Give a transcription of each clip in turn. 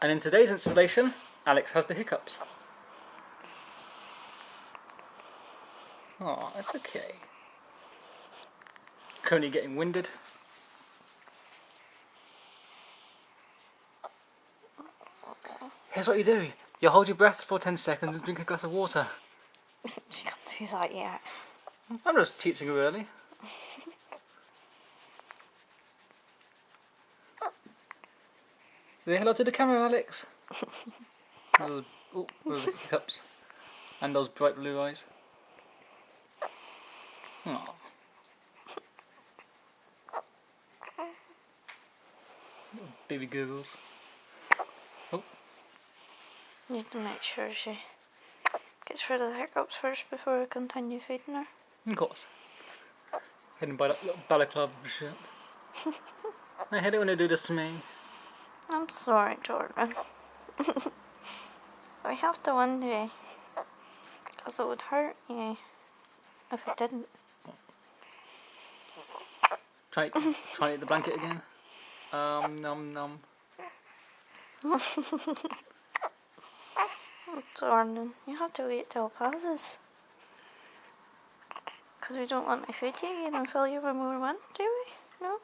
And in today's installation, Alex has the hiccups. Oh, it's okay. Currently getting winded. Here's what you do. You hold your breath for 10 seconds and drink a glass of water. You can't do that yet. I'm just teaching you early. Say hello to the camera, Alex. Those are hiccups. And those bright blue eyes. Aww. Baby googles. Oh. Need to make sure she gets rid of the hiccups first before we continue feeding her. Of course. Hidden by that little balaclava shirt. I hate it when they do this to me. I'm sorry, Jordan. I have to one day. Because it would hurt you if it didn't. Try to eat the blanket again. Nom nom. Jordan, you have to wait till it passes. Because we don't want to feed you again and fill you with more wind, do we? No?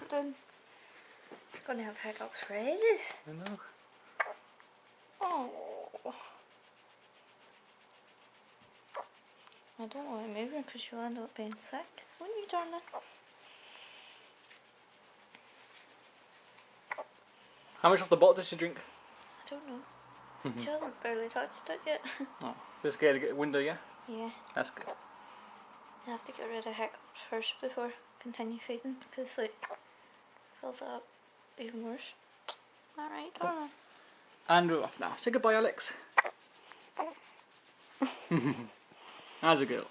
Jordan. He's going to have hiccups for ages. I know. Oh. I don't want to move her because she'll end up being sick. Wouldn't you, darling? How much of the bottle does she drink? I don't know. She hasn't barely touched it yet. Oh, so scared to get a window, yeah? Yeah. That's good. You have to get rid of hiccups first before continue feeding because like fills it up even worse. Alright, darling. And we're off now. Say goodbye, Alex. How's a girl?